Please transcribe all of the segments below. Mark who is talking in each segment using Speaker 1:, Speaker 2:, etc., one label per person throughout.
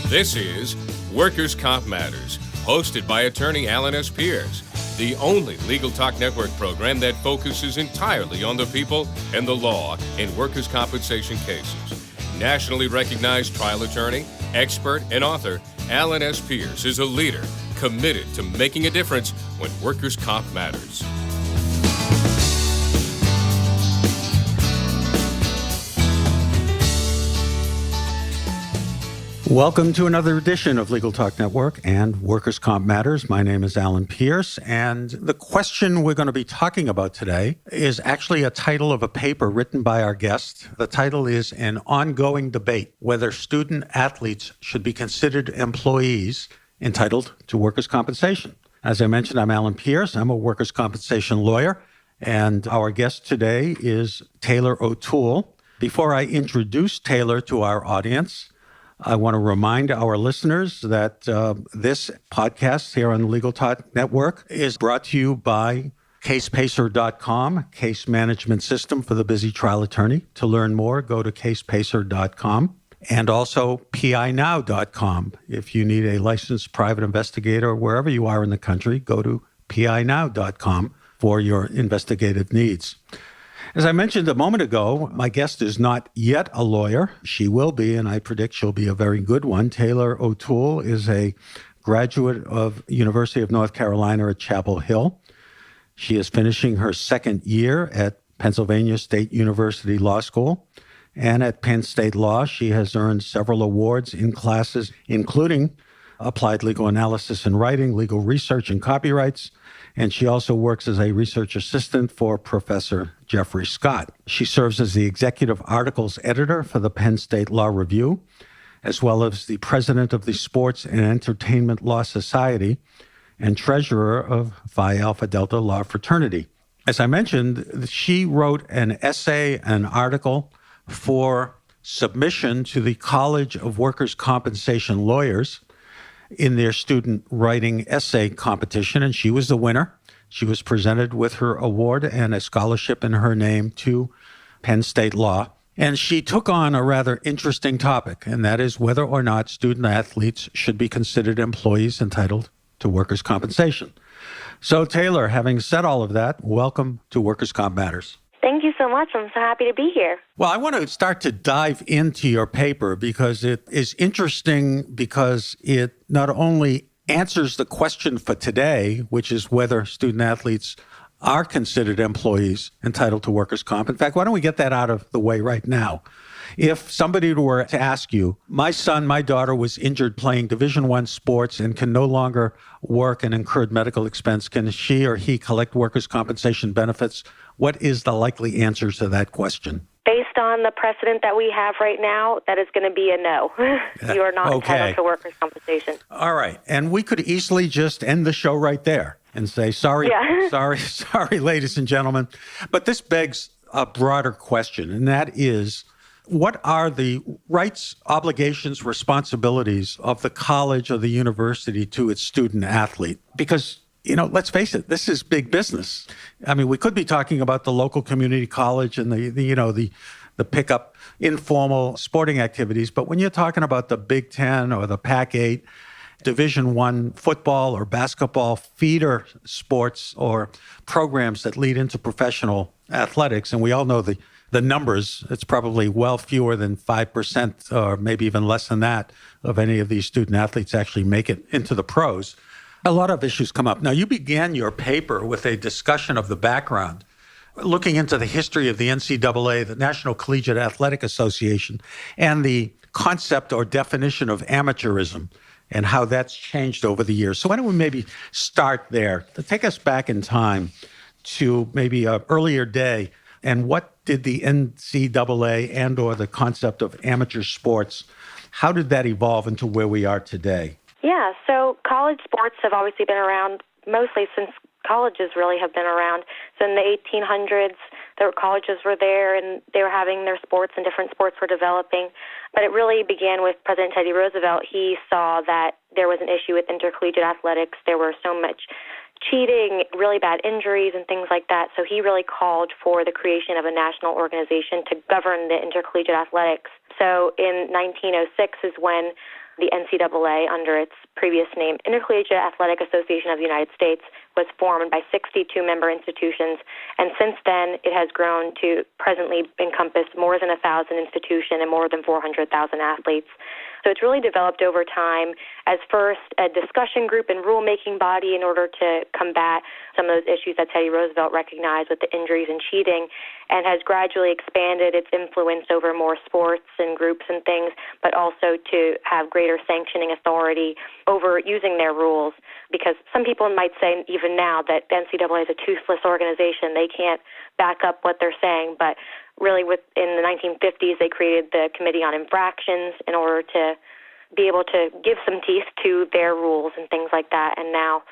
Speaker 1: This is Workers' Comp Matters, hosted by attorney Alan S. Pierce, the only legal talk network program that focuses entirely on the people and the law in workers' compensation cases. Nationally recognized trial attorney, expert, and author, Alan S. Pierce is a leader committed to making a difference when workers' comp matters.
Speaker 2: Welcome to another edition of Legal Talk Network and Workers' Comp Matters. My name is Alan Pierce, and the question we're going to be talking about today is actually a title of a paper written by our guest. The title is An Ongoing Debate Whether Student Athletes Should Be Considered Employees Entitled to Workers' Compensation. As I mentioned, I'm Alan Pierce. I'm a workers' compensation lawyer, and our guest today is Taylor O'Toole. Before I introduce Taylor to our audience, I want to remind our listeners that this podcast here on the Legal Talk Network is brought to you by CasePacer.com, case management system for the busy trial attorney. To learn more, go to CasePacer.com, and also PINow.com. If you need a licensed private investigator wherever you are in the country, go to PINow.com for your investigative needs. As I mentioned a moment ago, my guest is not yet a lawyer. She will be, and I predict she'll be a very good one. Taylor O'Toole is a graduate of University of North Carolina at Chapel Hill. She is finishing her second year at Pennsylvania State University Law School. And at Penn State Law, she has earned several awards in classes, including applied legal analysis and writing, legal research and copyrights. And she also works as a research assistant for Professor Jeffrey Scott. She serves as the executive articles editor for the Penn State Law Review, as well as the president of the Sports and Entertainment Law Society and treasurer of Phi Alpha Delta Law Fraternity. As I mentioned, she wrote an essay, an article for submission to the College of Workers' Compensation Lawyers in their student writing essay competition, and she was the winner. She was presented with her award and a scholarship in her name to Penn State Law. And she took on a rather interesting topic, and that is whether or not student athletes should be considered employees entitled to workers' compensation. So, Taylor, having said all of that, welcome to Workers' Comp Matters.
Speaker 3: Thank you so much. I'm so happy to be here.
Speaker 2: Well, I want to start to dive into your paper because it is interesting because it not only answers the question for today, which is whether student athletes are considered employees entitled to workers' comp. In fact, why don't we get that out of the way right now? If somebody were to ask you, my son, my daughter was injured playing Division I sports and can no longer work and incurred medical expense, can she or he collect workers' compensation benefits? What is the likely answer to that question?
Speaker 3: Based on the precedent that we have right now, that is going to be a no. You are not entitled to workers' compensation.
Speaker 2: All right. And we could easily just end the show right there and say, sorry, ladies and gentlemen. But this begs a broader question, and that is, what are the rights, obligations, responsibilities of the college or the university to its student athlete? Because, let's face it, this is big business. I mean, we could be talking about the local community college and the pickup informal sporting activities, but when you're talking about the Big Ten or the Pac-8, Division I football or basketball feeder sports or programs that lead into professional athletics, and we all know the numbers, it's probably well fewer than 5% or maybe even less than that of any of these student athletes actually make it into the pros. A lot of issues come up. Now, you began your paper with a discussion of the background, looking into the history of the NCAA, the National Collegiate Athletic Association, and the concept or definition of amateurism and how that's changed over the years. So why don't we maybe start there? Take us back in time to maybe an earlier day, and what did the NCAA and or the concept of amateur sports, how did that evolve into where we are today?
Speaker 3: Yeah, so college sports have obviously been around mostly since colleges really have been around. So in the 1800s, the colleges were there and they were having their sports and different sports were developing. But it really began with President Teddy Roosevelt. He saw that there was an issue with intercollegiate athletics. There were so much cheating, really bad injuries and things like that. So he really called for the creation of a national organization to govern the intercollegiate athletics. So in 1906 is when the NCAA, under its previous name, Intercollegiate Athletic Association of the United States, was formed by 62 member institutions, and since then it has grown to presently encompass more than 1,000 institutions and more than 400,000 athletes. So it's really developed over time as first a discussion group and rulemaking body in order to combat some of those issues that Teddy Roosevelt recognized with the injuries and cheating, and has gradually expanded its influence over more sports and groups and things, but also to have greater sanctioning authority over using their rules. Because some people might say even now that the NCAA is a toothless organization. They can't back up what they're saying, but really in the 1950s they created the Committee on Infractions in order to be able to give some teeth to their rules and things like that. And now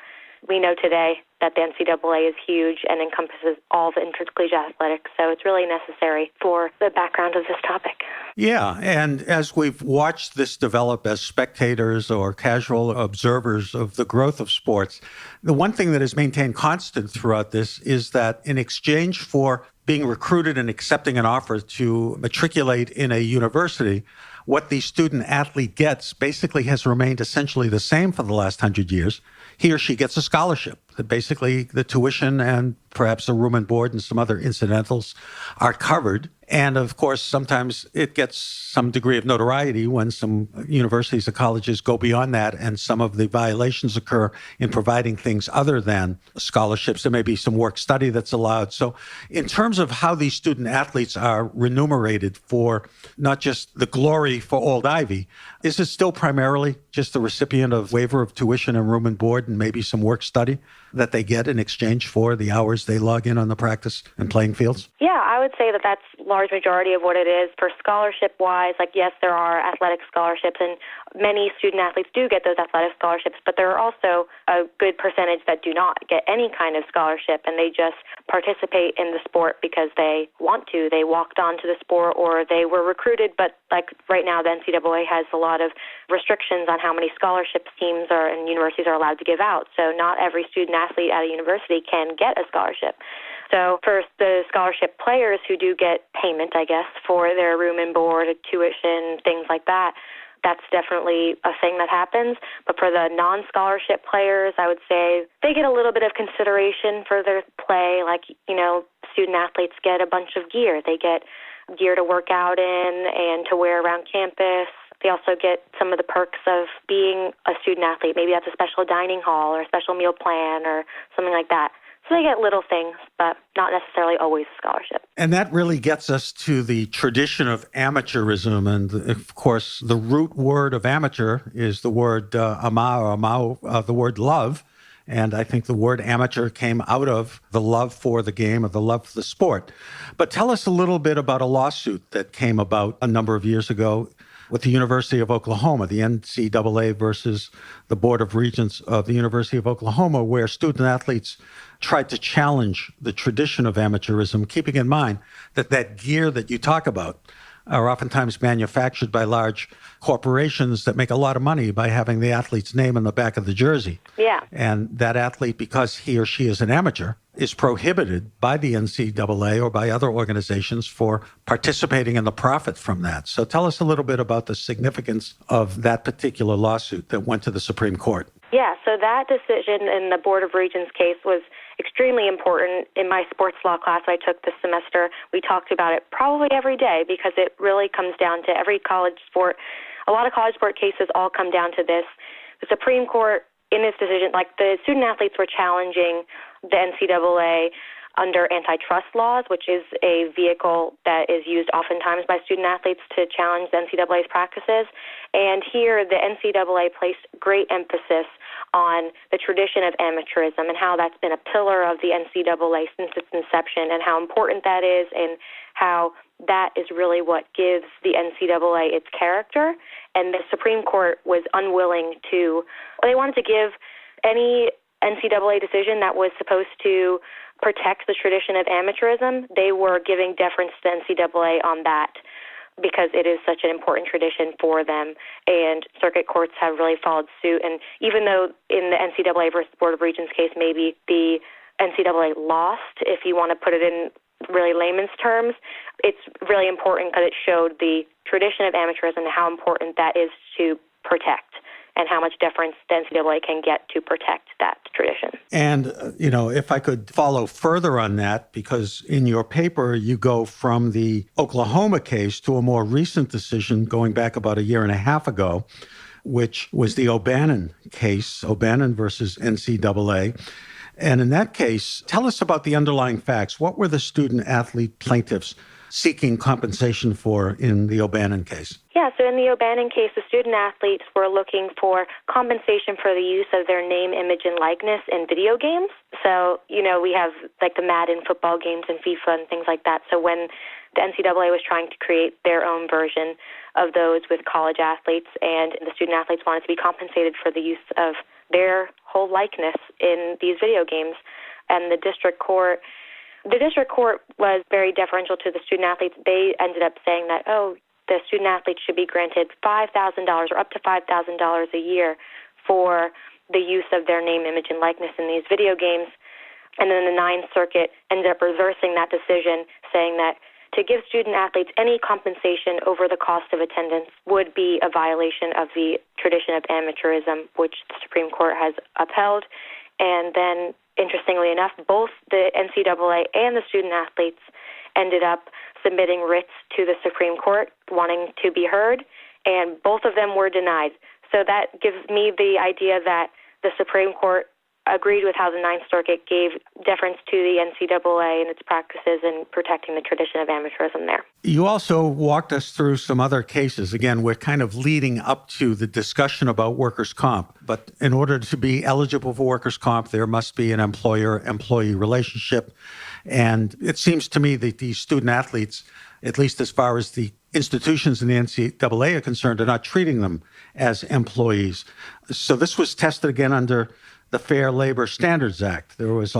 Speaker 3: we know today that the NCAA is huge and encompasses all the intercollegiate athletics, so it's really necessary for the background of this topic.
Speaker 2: Yeah, and as we've watched this develop as spectators or casual observers of the growth of sports, the one thing that has maintained constant throughout this is that in exchange for being recruited and accepting an offer to matriculate in a university, what the student athlete gets basically has remained essentially the same for the last 100 years. He or she gets a scholarship. Basically, the tuition and perhaps the room and board and some other incidentals are covered. And of course, sometimes it gets some degree of notoriety when some universities or colleges go beyond that, and some of the violations occur in providing things other than scholarships. There may be some work study that's allowed. So in terms of how these student athletes are remunerated for not just the glory for Old Ivy, is it still primarily just the recipient of waiver of tuition and room and board and maybe some work study that they get in exchange for the hours they log in on the practice and playing fields?
Speaker 3: Yeah, I would say that that's a large majority of what it is. For scholarship-wise, yes, there are athletic scholarships, and many student athletes do get those athletic scholarships, but there are also a good percentage that do not get any kind of scholarship, and they just participate in the sport because they want to. They walked on to the sport, or they were recruited, but right now the NCAA has a lot of restrictions on how many scholarships teams and universities are allowed to give out. So not every student athlete at a university can get a scholarship. So for the scholarship players who do get payment, for their room and board, tuition, things like that, that's definitely a thing that happens. But for the non-scholarship players, I would say they get a little bit of consideration for their play. Student athletes get a bunch of gear. They get gear to work out in and to wear around campus. They also get some of the perks of being a student athlete. Maybe that's a special dining hall or a special meal plan or something like that. So they get little things, but not necessarily always a scholarship. And
Speaker 2: that really gets us to the tradition of amateurism. And of course, the root word of amateur is the word the word love. And I think the word amateur came out of the love for the game, or the love for the sport. But tell us a little bit about a lawsuit that came about a number of years ago with the University of Oklahoma, the NCAA versus the Board of Regents of the University of Oklahoma, where student athletes tried to challenge the tradition of amateurism, keeping in mind that gear that you talk about are oftentimes manufactured by large corporations that make a lot of money by having the athlete's name on the back of the jersey.
Speaker 3: Yeah.
Speaker 2: And that athlete, because he or she is an amateur, is prohibited by the NCAA or by other organizations for participating in the profit from that. So tell us a little bit about the significance of that particular lawsuit that went to the Supreme Court.
Speaker 3: Yeah, so that decision in the Board of Regents case was extremely important. In my sports law class I took this semester, we talked about it probably every day because it really comes down to every college sport. A lot of college sport cases all come down to this. The Supreme Court, in this decision, the student athletes were challenging the NCAA under antitrust laws, which is a vehicle that is used oftentimes by student athletes to challenge the NCAA's practices. And here the NCAA placed great emphasis on the tradition of amateurism and how that's been a pillar of the NCAA since its inception, and how important that is, and how that is really what gives the NCAA its character. And the Supreme Court was unwilling they wanted to give any NCAA decision that was supposed to protect the tradition of amateurism. They were giving deference to the NCAA on that because it is such an important tradition for them, and circuit courts have really followed suit. And even though in the NCAA versus Board of Regents case, maybe the NCAA lost, if you want to put it in really layman's terms, it's really important because it showed the tradition of amateurism and how important that is to protect, and how much deference the NCAA can get to protect that tradition.
Speaker 2: And, if I could follow further on that, because in your paper, you go from the Oklahoma case to a more recent decision going back about a year and a half ago, which was the OBannon case, OBannon versus NCAA. And in that case, tell us about the underlying facts. What were the student-athlete plaintiffs seeking compensation for in the OBannon case?
Speaker 3: Yeah, so in the OBannon case, the student-athletes were looking for compensation for the use of their name, image, and likeness in video games. So, we have like the Madden football games and FIFA and things like that. So when the NCAA was trying to create their own version of those with college athletes, and the student-athletes wanted to be compensated for the use of their whole likeness in these video games, and the district court was very deferential to the student-athletes. They ended up saying that, the student-athletes should be granted $5,000 or up to $5,000 a year for the use of their name, image, and likeness in these video games. And then the Ninth Circuit ended up reversing that decision, saying that to give student-athletes any compensation over the cost of attendance would be a violation of the tradition of amateurism, which the Supreme Court has upheld. And then, interestingly enough, both the NCAA and the student-athletes ended up submitting writs to the Supreme Court wanting to be heard, and both of them were denied. So that gives me the idea that the Supreme Court agreed with how the Ninth Circuit gave deference to the NCAA and its practices in protecting the tradition of amateurism there.
Speaker 2: You also walked us through some other cases. Again, we're kind of leading up to the discussion about workers' comp. But in order to be eligible for workers' comp, there must be an employer-employee relationship. And it seems to me that these student-athletes, at least as far as the institutions in the NCAA are concerned, are not treating them as employees. So this was tested again under the Fair Labor Standards Act. There was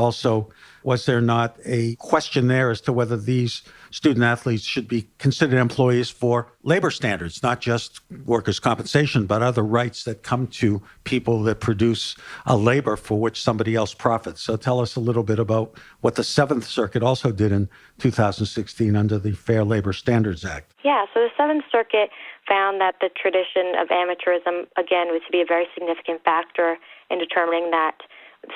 Speaker 2: there not a question there as to whether these student athletes should be considered employees for labor standards, not just workers' compensation, but other rights that come to people that produce a labor for which somebody else profits? So tell us a little bit about what the Seventh Circuit also did in 2016 under the Fair Labor Standards Act.
Speaker 3: Yeah, so the Seventh Circuit found that the tradition of amateurism, again, was to be a very significant factor in determining that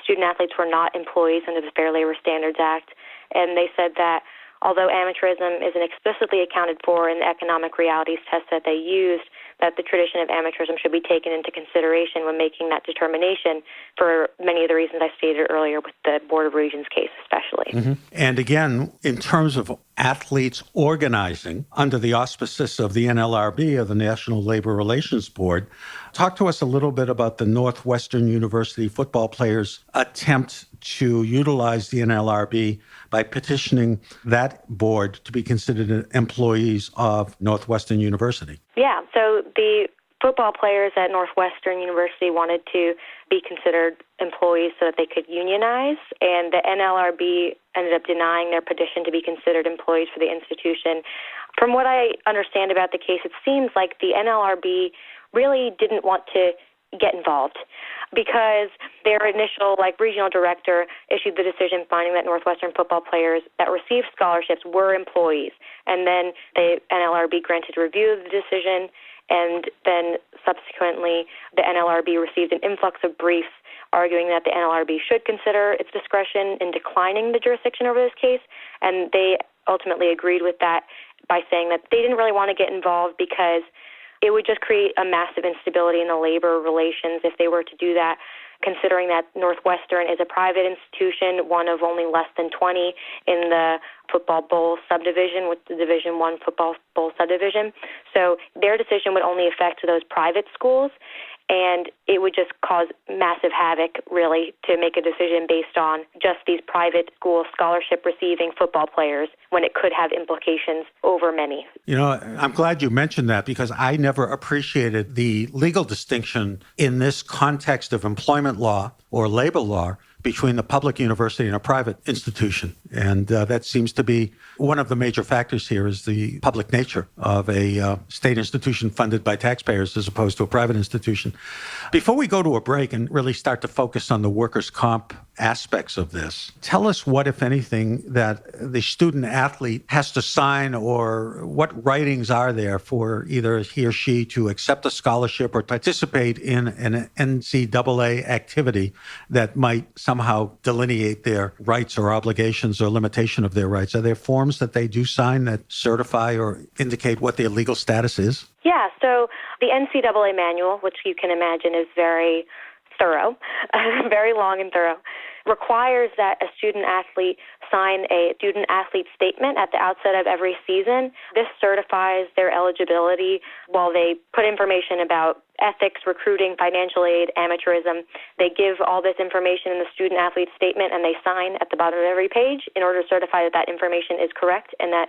Speaker 3: student-athletes were not employees under the Fair Labor Standards Act. And they said that although amateurism isn't explicitly accounted for in the economic realities test that they used, that the tradition of amateurism should be taken into consideration when making that determination for many of the reasons I stated earlier with the Board of Regents case especially.
Speaker 2: Mm-hmm. And again, in terms of athletes organizing under the auspices of the NLRB, or the National Labor Relations Board, talk to us a little bit about the Northwestern University football players' attempt to utilize the NLRB by petitioning that board to be considered employees of Northwestern University.
Speaker 3: Yeah, so the football players at Northwestern University wanted to be considered employees so that they could unionize, and the NLRB ended up denying their petition to be considered employees for the institution. From what I understand about the case, it seems like the NLRB really didn't want to get involved because their initial regional director issued the decision finding that Northwestern football players that received scholarships were employees. And then the NLRB granted review of the decision, and then subsequently the NLRB received an influx of briefs arguing that the NLRB should consider its discretion in declining the jurisdiction over this case, and they ultimately agreed with that by saying that they didn't really want to get involved because it would just create a massive instability in the labor relations if they were to do that, considering that Northwestern is a private institution, one of only less than 20 in the football bowl subdivision with the Division I football bowl subdivision. So their decision would only affect those private schools, and it would just cause massive havoc, really, to make a decision based on just these private school scholarship-receiving football players when it could have implications over many.
Speaker 2: I'm glad you mentioned that because I never appreciated the legal distinction in this context of employment law or labor law between the public university and a private institution. And that seems to be one of the major factors here is the public nature of a state institution funded by taxpayers as opposed to a private institution. Before we go to a break and really start to focus on the workers' comp aspects of this, tell us what, if anything, that the student athlete has to sign, or what writings are there for either he or she to accept a scholarship or participate in an NCAA activity that might somehow delineate their rights or obligations or limitation of their rights. Are there forms that they do sign that certify or indicate what their legal status is?
Speaker 3: Yeah, so the NCAA manual, which you can imagine is very thorough, very long and thorough, requires that a student-athlete sign a student-athlete statement at the outset of every season. This certifies their eligibility while they put information about ethics, recruiting, financial aid, amateurism. They give all this information in the student-athlete statement, and they sign at the bottom of every page in order to certify that that information is correct and that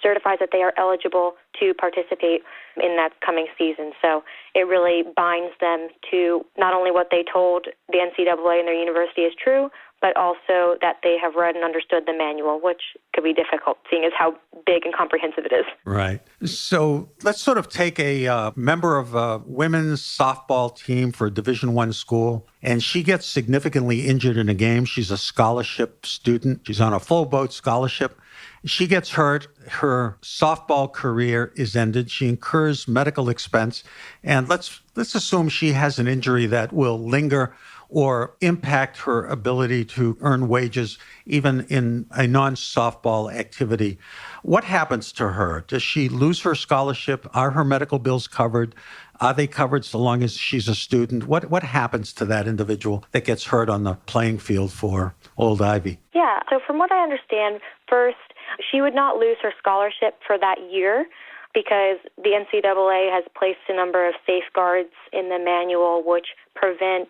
Speaker 3: certifies that they are eligible to participate in that coming season. So it really binds them to not only what they told the NCAA and their university is true, but also that they have read and understood the manual, which could be difficult, seeing as how big and comprehensive it is.
Speaker 2: Right. So let's sort of take a member of a women's softball team for a Division I school, and she gets significantly injured in a game. She's a scholarship student. She's on a full boat scholarship. She gets hurt. Her softball career is ended. She incurs medical expense. And let's assume she has an injury that will linger or impact her ability to earn wages even in a non-softball activity. What happens to her? Does she lose her scholarship? Are her medical bills covered? Are they covered so long as she's a student? What happens to that individual that gets hurt on the playing field for Old Ivy?
Speaker 3: Yeah, so from what I understand, first, she would not lose her scholarship for that year because the NCAA has placed a number of safeguards in the manual which prevent,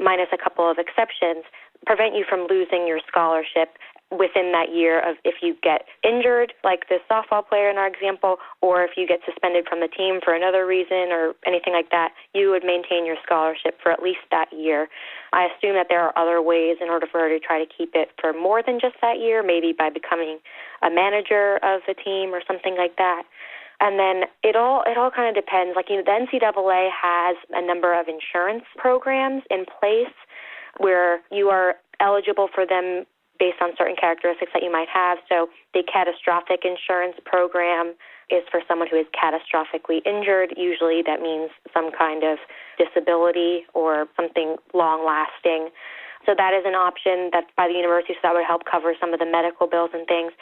Speaker 3: minus a couple of exceptions, prevent you from losing your scholarship within that year of if you get injured, like this softball player in our example, or if you get suspended from the team for another reason or anything like that, you would maintain your scholarship for at least that year. I assume that there are other ways in order for her to try to keep it for more than just that year, maybe by becoming a manager of the team or something like that. And then it all kind of depends. Like, the NCAA has a number of insurance programs in place where you are eligible for them based on certain characteristics that you might have. So the catastrophic insurance program is for someone who is catastrophically injured. Usually that means some kind of disability or something long-lasting. So that is an option that's by the university, so that would help cover some of the medical bills and things.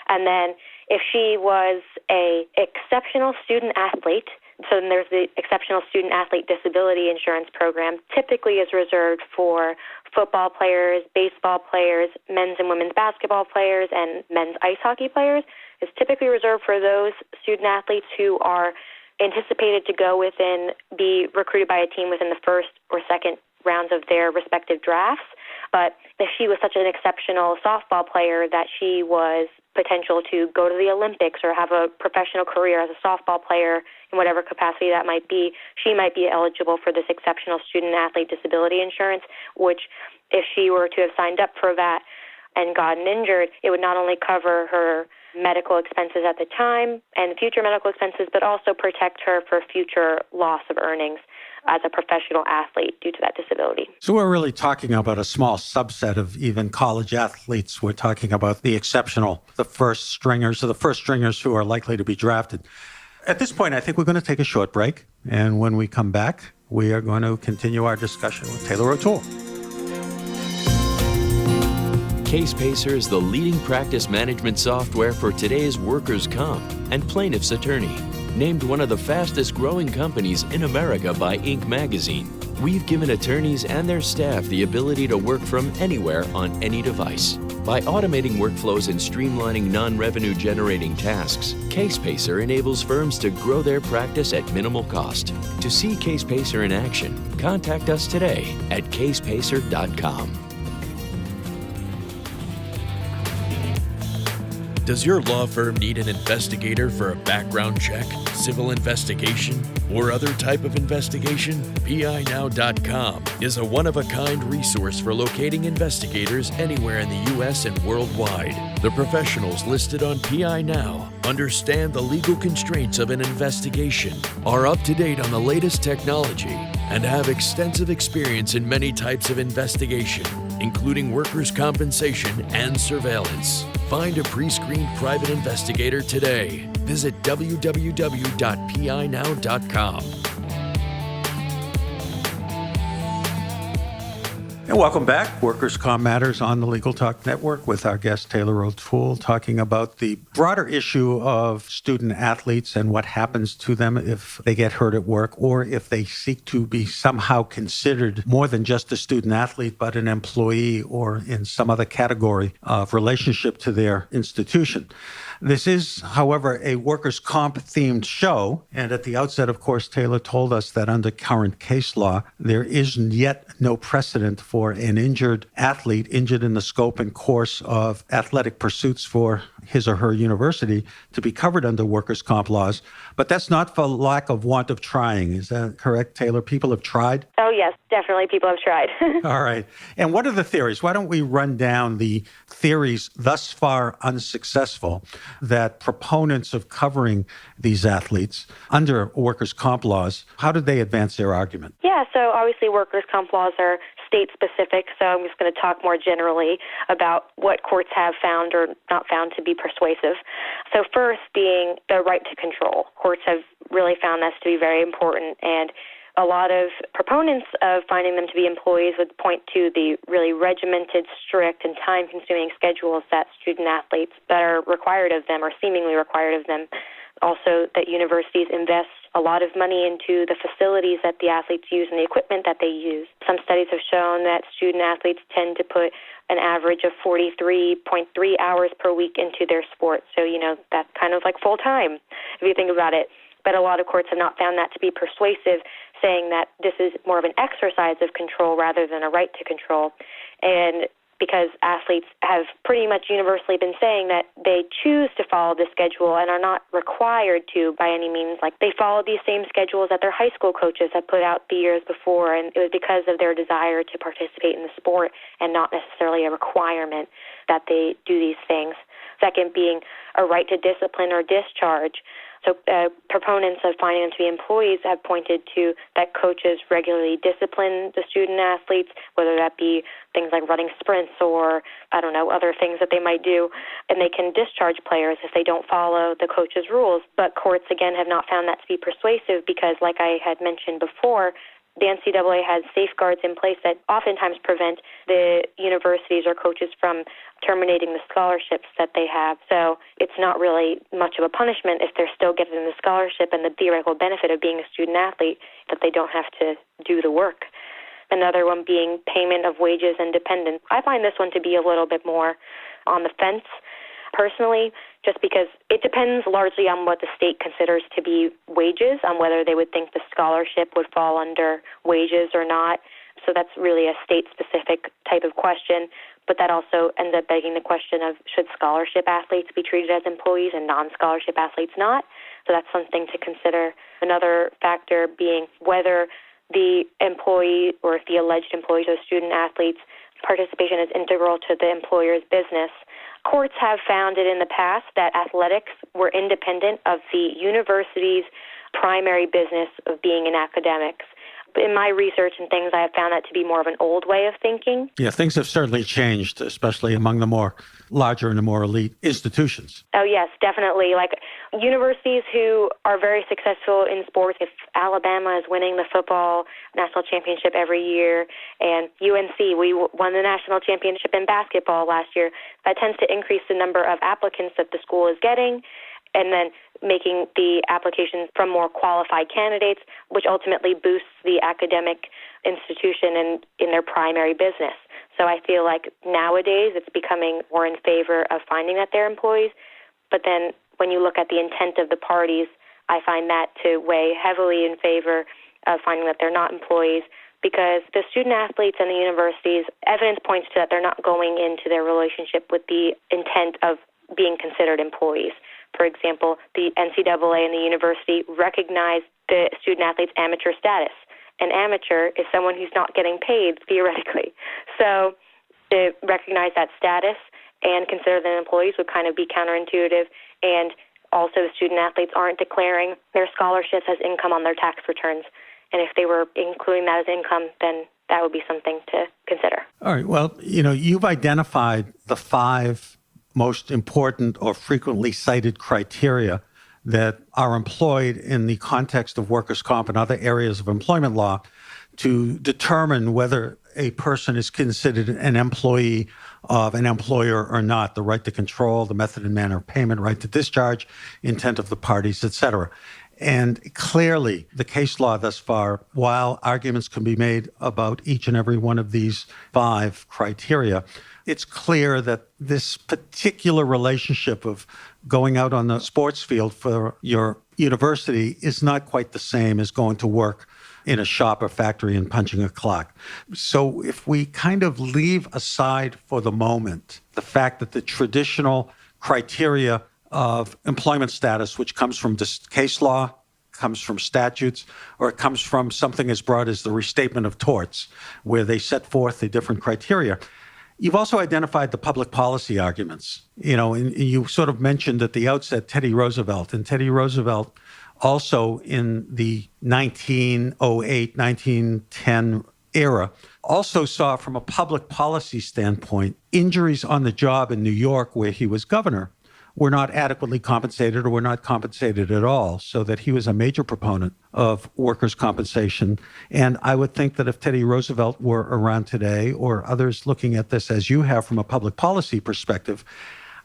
Speaker 3: And then if she was a exceptional student athlete, so then there's the Exceptional Student Athlete Disability Insurance Program, typically is reserved for football players, baseball players, men's and women's basketball players, and men's ice hockey players. It's typically reserved for those student athletes who are anticipated to be recruited by a team within the first or second rounds of their respective drafts. But if she was such an exceptional softball player that she was potential to go to the Olympics or have a professional career as a softball player in whatever capacity that might be, she might be eligible for this exceptional student athlete disability insurance, which if she were to have signed up for that and gotten injured, it would not only cover her medical expenses at the time and future medical expenses, but also protect her for future loss of earnings as a professional athlete due to that disability.
Speaker 2: So we're really talking about a small subset of even college athletes. We're talking about the exceptional, the first stringers, or the first stringers who are likely to be drafted. At this point, I think we're going to take a short break. And when we come back, we are going to continue our discussion with Taylor O'Toole.
Speaker 4: CasePacer is the leading practice management software for today's workers' comp and plaintiff's attorney. Named one of the fastest growing companies in America by Inc. magazine, we've given attorneys and their staff the ability to work from anywhere on any device. By automating workflows and streamlining non-revenue generating tasks, CasePacer enables firms to grow their practice at minimal cost. To see CasePacer in action, contact us today at casepacer.com. Does your law firm need an investigator for a background check, civil investigation, or other type of investigation? PINow.com is a one-of-a-kind resource for locating investigators anywhere in the U.S. and worldwide. The professionals listed on PI Now understand the legal constraints of an investigation, are up to date on the latest technology, and have extensive experience in many types of investigation, including workers' compensation and surveillance. Find a pre-screened private investigator today. Visit www.pinow.com.
Speaker 2: And welcome back. Workers' Comp Matters on the Legal Talk Network with our guest Taylor O'Toole, talking about the broader issue of student athletes and what happens to them if they get hurt at work or if they seek to be somehow considered more than just a student athlete, but an employee or in some other category of relationship to their institution. This is, however, a workers' comp themed show. And at the outset, of course, Taylor told us that under current case law, there is yet no precedent for an injured athlete injured in the scope and course of athletic pursuits for his or her university to be covered under workers' comp laws. But that's not for lack of want of trying. Is that correct, Taylor? People have tried?
Speaker 3: Oh, yes, definitely people have tried.
Speaker 2: All right. And what are the theories? Why don't we run down the theories thus far unsuccessful that proponents of covering these athletes under workers' comp laws, how did they advance their argument?
Speaker 3: Yeah, so obviously workers' comp laws are state-specific, so I'm just going to talk more generally about what courts have found or not found to be persuasive. So first being the right to control. Courts have really found this to be very important, and a lot of proponents of finding them to be employees would point to the really regimented, strict, and time-consuming schedules that student athletes that are required of them or seemingly required of them. Also, that universities invest a lot of money into the facilities that the athletes use and the equipment that they use. Some studies have shown that student athletes tend to put an average of 43.3 hours per week into their sport. So, that's kind of like full-time if you think about it. But a lot of courts have not found that to be persuasive, saying that this is more of an exercise of control rather than a right to control. And because athletes have pretty much universally been saying that they choose to follow the schedule and are not required to by any means. Like, they follow these same schedules that their high school coaches have put out the years before, and it was because of their desire to participate in the sport and not necessarily a requirement that they do these things. Second being a right to discipline or discharge. So proponents of finding them to be employees have pointed to that coaches regularly discipline the student athletes, whether that be things like running sprints or, other things that they might do, and they can discharge players if they don't follow the coach's rules. But courts, again, have not found that to be persuasive because, like I had mentioned before, the NCAA has safeguards in place that oftentimes prevent the universities or coaches from terminating the scholarships that they have. So it's not really much of a punishment if they're still getting the scholarship and the theoretical benefit of being a student athlete, that they don't have to do the work. Another one being payment of wages and dependents. I find this one to be a little bit more on the fence, personally, just because it depends largely on what the state considers to be wages, on whether they would think the scholarship would fall under wages or not. So that's really a state-specific type of question. But that also ends up begging the question of, should scholarship athletes be treated as employees and non-scholarship athletes not? So that's something to consider. Another factor being whether the employee or the alleged employees or student athletes' participation is integral to the employer's business. Courts have found it in the past that athletics were independent of the university's primary business of being in academics. In my research and things, I have found that to be more of an old way of thinking.
Speaker 2: Yeah, things have certainly changed, especially among the more larger and the more elite institutions.
Speaker 3: Oh, yes, definitely. Like universities who are very successful in sports, if Alabama is winning the football national championship every year, and UNC, we won the national championship in basketball last year, that tends to increase the number of applicants that the school is getting, and then making the applications from more qualified candidates, which ultimately boosts the academic institution and in their primary business. So I feel like nowadays it's becoming more in favor of finding that they're employees. But then when you look at the intent of the parties, I find that to weigh heavily in favor of finding that they're not employees, because the student athletes and the universities, evidence points to that they're not going into their relationship with the intent of being considered employees. For example, the NCAA and the university recognize the student-athlete's amateur status. An amateur is someone who's not getting paid, theoretically. So to recognize that status and consider them employees would kind of be counterintuitive. And also, student-athletes aren't declaring their scholarships as income on their tax returns. And if they were including that as income, then that would be something to consider.
Speaker 2: All right. Well, you've identified the 5 most important or frequently cited criteria that are employed in the context of workers' comp and other areas of employment law to determine whether a person is considered an employee of an employer or not: the right to control, the method and manner of payment, right to discharge, intent of the parties, etc. And clearly, the case law thus far, while arguments can be made about each and every one of these 5 criteria, it's clear that this particular relationship of going out on the sports field for your university is not quite the same as going to work in a shop or factory and punching a clock. So if we kind of leave aside for the moment the fact that the traditional criteria of employment status, which comes from case law, comes from statutes, or it comes from something as broad as the restatement of torts, where they set forth the different criteria, you've also identified the public policy arguments. And you sort of mentioned at the outset Teddy Roosevelt. And Teddy Roosevelt also in the 1908, 1910 era also saw from a public policy standpoint injuries on the job in New York, where he was governor, were not adequately compensated or were not compensated at all, so that he was a major proponent of workers' compensation. And I would think that if Teddy Roosevelt were around today, or others looking at this as you have from a public policy perspective,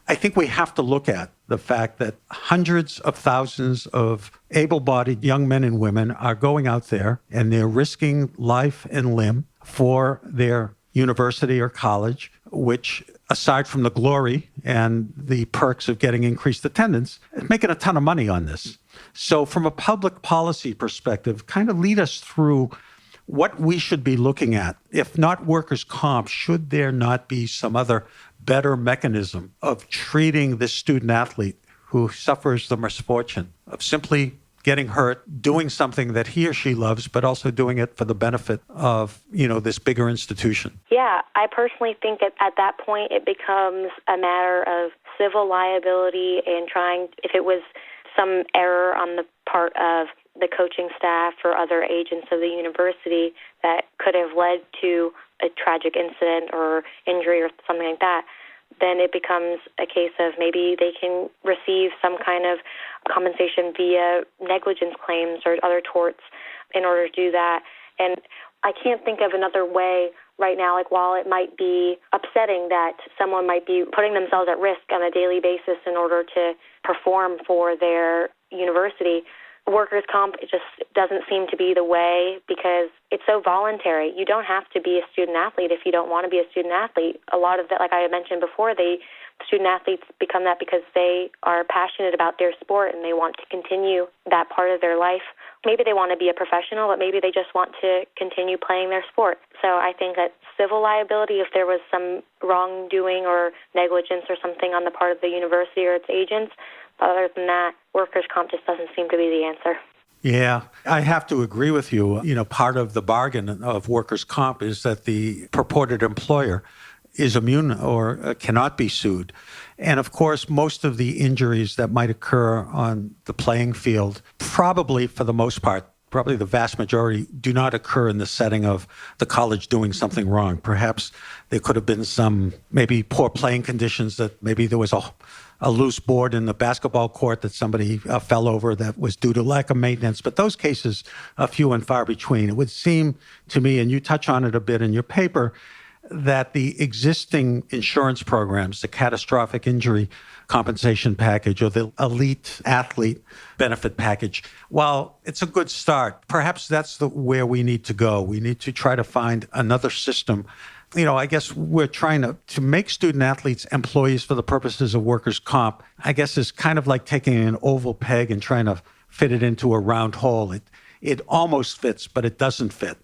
Speaker 2: I think we have to look at the fact that hundreds of thousands of able-bodied young men and women are going out there and they're risking life and limb for their university or college, which, aside from the glory and the perks of getting increased attendance, is making a ton of money on this. So from a public policy perspective, kind of lead us through what we should be looking at. If not workers' comp, should there not be some other better mechanism of treating this student athlete who suffers the misfortune of simply getting hurt, doing something that he or she loves, but also doing it for the benefit of, this bigger institution?
Speaker 3: Yeah, I personally think that at that point it becomes a matter of civil liability and if it was some error on the part of the coaching staff or other agents of the university that could have led to a tragic incident or injury or something like that, then it becomes a case of maybe they can receive some kind of compensation via negligence claims or other torts in order to do that. And I can't think of another way right now, while it might be upsetting that someone might be putting themselves at risk on a daily basis in order to perform for their university, workers' comp just doesn't seem to be the way because it's so voluntary. You don't have to be a student athlete if you don't want to be a student athlete. A lot of that, like I mentioned before, student athletes become that because they are passionate about their sport and they want to continue that part of their life. Maybe they want to be a professional, but maybe they just want to continue playing their sport. So I think that civil liability, if there was some wrongdoing or negligence or something on the part of the university or its agents, other than that, workers' comp just doesn't seem to be the answer.
Speaker 2: Yeah, I have to agree with you. Part of the bargain of workers' comp is that the purported employer is immune or cannot be sued. And of course, most of the injuries that might occur on the playing field, probably for the most part, probably the vast majority, do not occur in the setting of the college doing something wrong. Perhaps there could have been some maybe poor playing conditions, that maybe there was a loose board in the basketball court that somebody fell over that was due to lack of maintenance. But those cases are few and far between. It would seem to me, and you touch on it a bit in your paper, that the existing insurance programs, the catastrophic injury compensation package or the elite athlete benefit package, while it's a good start, perhaps that's where we need to go. We need to try to find another system. I guess we're trying to make student athletes employees for the purposes of workers' comp, I guess is kind of like taking an oval peg and trying to fit it into a round hole. It almost fits, but it doesn't fit.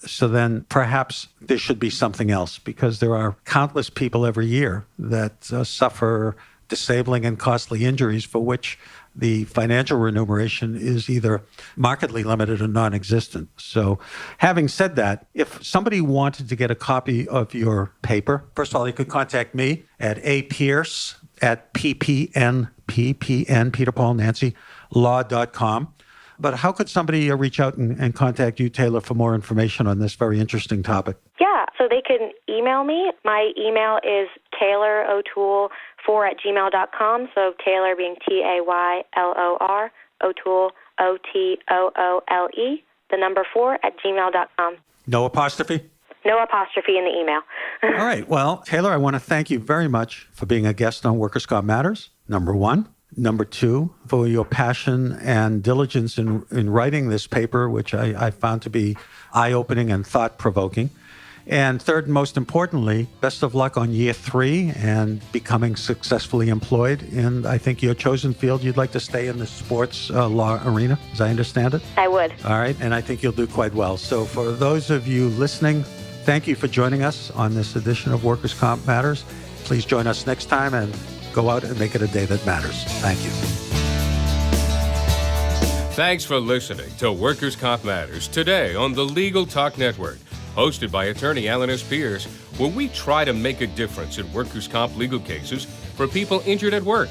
Speaker 2: So then perhaps there should be something else, because there are countless people every year that suffer disabling and costly injuries for which the financial remuneration is either markedly limited or non-existent. So having said that, if somebody wanted to get a copy of your paper, first of all, they could contact me at apierce@ppn, Peter Paul Nancy, law.com. But how could somebody reach out and contact you, Taylor, for more information on this very interesting topic?
Speaker 3: Yeah, so they can email me. My email is taylorotoole4@gmail.com. So Taylor being Taylor, O'Toole, Otoole, the number 4@gmail.com.
Speaker 2: No apostrophe?
Speaker 3: No apostrophe in the email.
Speaker 2: All right. Well, Taylor, I want to thank you very much for being a guest on Workers' Comp Matters, number one. Number two, for your passion and diligence in writing this paper, which I found to be eye-opening and thought-provoking. And third, and most importantly, best of luck on year 3 and becoming successfully employed in, I think, your chosen field. You'd like to stay in the sports law arena, as I understand it?
Speaker 3: I would.
Speaker 2: All right, and I think you'll do quite well. So for those of you listening, thank you for joining us on this edition of Workers' Comp Matters. Please join us next time and go out and make it a day that matters. Thank you.
Speaker 1: Thanks for listening to Workers' Comp Matters today on the Legal Talk Network, hosted by attorney Alan S. Pierce, where we try to make a difference in workers' comp legal cases for people injured at work.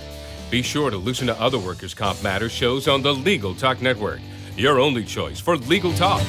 Speaker 1: Be sure to listen to other Workers' Comp Matters shows on the Legal Talk Network, your only choice for legal talk.